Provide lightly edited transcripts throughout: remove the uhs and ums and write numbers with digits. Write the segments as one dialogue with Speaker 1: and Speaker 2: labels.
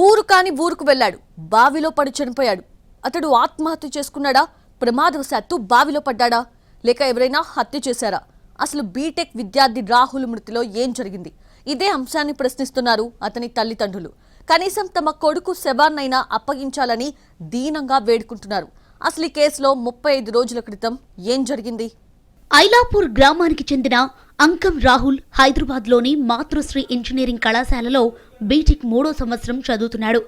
Speaker 1: ఊరు కాని ఊరుకు వెళ్లాడు, బావిలో పడి చనిపోయాడు. అతడు ఆత్మహత్య చేసుకున్నాడా, ప్రమాదవశాత్తు బావిలో పడ్డాడా, లేక ఎవరైనా హత్య చేశారా? అసలు బీటెక్ విద్యార్థి రాహుల్ మృతిలో ఏం జరిగింది? ఇదే అంశాన్ని ప్రశ్నిస్తున్నారు అతని తల్లిదండ్రులు. కనీసం తమ కొడుకు శవాన్నైనా అప్పగించాలని దీనంగా వేడుకుంటున్నారు. అసలు ఈ కేసులో 35 రోజుల క్రితం ఏం జరిగింది?
Speaker 2: ఐలాపూర్ గ్రామానికి చెందిన అంకం రాహుల్ హైదరాబాద్లోని మాతృశ్రీ ఇంజనీరింగ్ కళాశాలలో బీటెక్ 3వ సంవత్సరం చదువుతున్నాడు.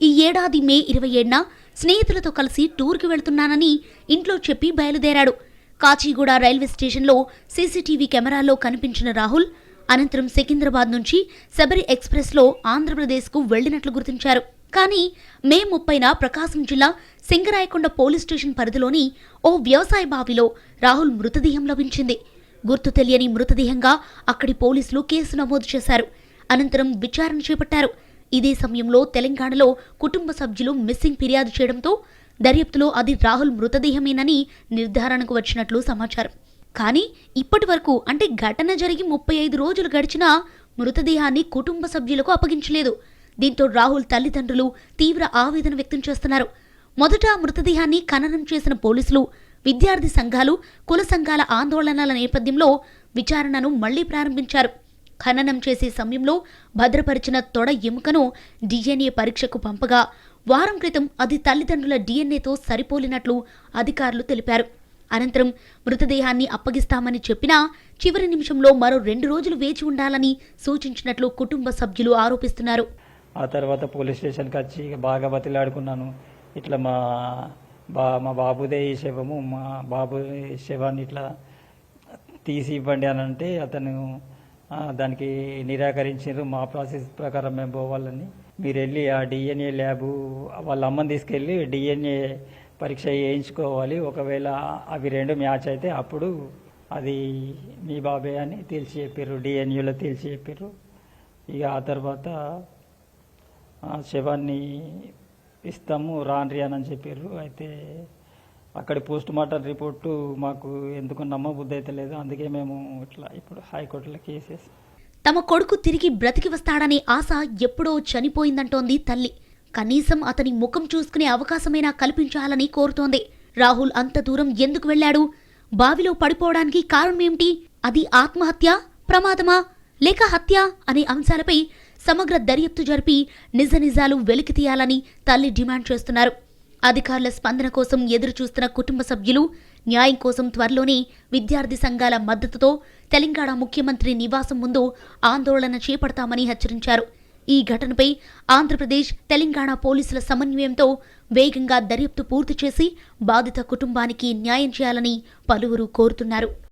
Speaker 2: ఈ ఏడాది మే 27న స్నేహితులతో కలిసి టూర్కి వెళ్తున్నానని ఇంట్లో చెప్పి బయలుదేరాడు. కాచిగూడ రైల్వే స్టేషన్లో సీసీటీవీ కెమెరాల్లో కనిపించిన రాహుల్ అనంతరం సికింద్రాబాద్ నుంచి శబరి ఎక్స్ప్రెస్లో ఆంధ్రప్రదేశ్కు వెళ్లినట్లు గుర్తించారు. కానీ మే 30న ప్రకాశం జిల్లా సింగరాయకొండ పోలీస్ స్టేషన్ పరిధిలోని ఓ వ్యవసాయ బావిలో రాహుల్ మృతదేహం లభించింది. గుర్తు తెలియని మృతదేహంగా అక్కడి పోలీసులు కేసు నమోదు చేశారు. అనంతరం విచారణ చేపట్టారు. ఇదే సమయంలో తెలంగాణలో కుటుంబ సభ్యులు మిస్సింగ్ ఫిర్యాదు చేయడంతో దర్యాప్తులో అది రాహుల్ మృతదేహమేనని నిర్ధారణకు వచ్చినట్లు సమాచారం. కానీ ఇప్పటి వరకు అంటే ఘటన జరిగి 35 రోజులు గడిచినా మృతదేహాన్ని కుటుంబ సభ్యులకు అప్పగించలేదు. దీంతో రాహుల్ తల్లిదండ్రులు తీవ్ర ఆవేదన వ్యక్తం చేస్తున్నారు. మొదట మృతదేహాన్ని ఖననం చేసిన పోలీసులు, విద్యార్థి సంఘాలు, కుల సంఘాల ఆందోళనల నేపథ్యంలో విచారణను మళ్లీ ప్రారంభించారు. ఖననం చేసే సమయంలో భద్రపరిచిన తొడ ఎముకను డిఎన్ఏ పరీక్షకు పంపగా వారం క్రితం అది తల్లిదండ్రుల డిఎన్ఏతో సరిపోలినట్లు అధికారులు తెలిపారు. అనంతరం మృతదేహాన్ని అప్పగిస్తామని చెప్పినా చివరి నిమిషంలో మరో 2 రోజులు వేచి ఉండాలని సూచించినట్లు కుటుంబ సభ్యులు ఆరోపిస్తున్నారు.
Speaker 3: ఆ తర్వాత పోలీస్ స్టేషన్కి వచ్చి బాగా బతిలాడుకున్నాను. ఇట్లా మా బాబుదే ఈ శవము, మా బాబు శవాన్ని ఇట్లా తీసి ఇవ్వండి అని అంటే అతను దానికి నిరాకరించారు. మా ప్రాసెస్ ప్రకారం మేము పోవాలని, మీరు వెళ్ళి ఆ డిఎన్ఏ ల్యాబు వాళ్ళ అమ్మని తీసుకెళ్ళి డిఎన్ఏ పరీక్ష చేయించుకోవాలి, ఒకవేళ అవి 2 మ్యాచ్ అయితే అప్పుడు అది మీ బాబే అని తేల్చి చెప్పారు, డిఎన్ఏలో తేల్చి చెప్పారు. ఇక ఆ తర్వాత శవాన్ని ఇస్తాము రాన్రి అని చెప్పారు. అయితే అక్కడి పోస్ట్ మార్టం రిపోర్టు మాకు ఎందుకు నమ్మబుద్ధి అయితే లేదు. అందుకే మేము ఇట్లా ఇప్పుడు హైకోర్టులో కేసేసి
Speaker 2: తమ కొడుకు తిరిగి బ్రతికి వస్తాడనే ఆశ ఎప్పుడో చనిపోయిందంటోంది తల్లి. కనీసం అతని ముఖం చూసుకునే అవకాశమైనా కల్పించాలని కోరుతోంది. రాహుల్ అంత దూరం ఎందుకు వెళ్లాడు? బావిలో పడిపోవడానికి కారణమేమిటి? అది ఆత్మహత్య, ప్రమాదమా లేక హత్య అనే అంశాలపై సమగ్ర దర్యాప్తు జరిపి నిజాలు వెలికి తీయాలని తల్లి డిమాండ్ చేస్తున్నారు. అధికారుల స్పందన కోసం ఎదురు చూస్తున్న కుటుంబ సభ్యులు న్యాయం కోసం త్వరలోనే విద్యార్థి సంఘాల మద్దతుతో తెలంగాణ ముఖ్యమంత్రి నివాసం ముందు ఆందోళన చేపడతామని హెచ్చరించారు. ఈ ఘటనపై ఆంధ్రప్రదేశ్, తెలంగాణ పోలీసుల సమన్వయంతో వేగంగా దర్యాప్తు పూర్తి చేసి బాధిత కుటుంబానికి న్యాయం చేయాలని పలువురు కోరుతున్నారు.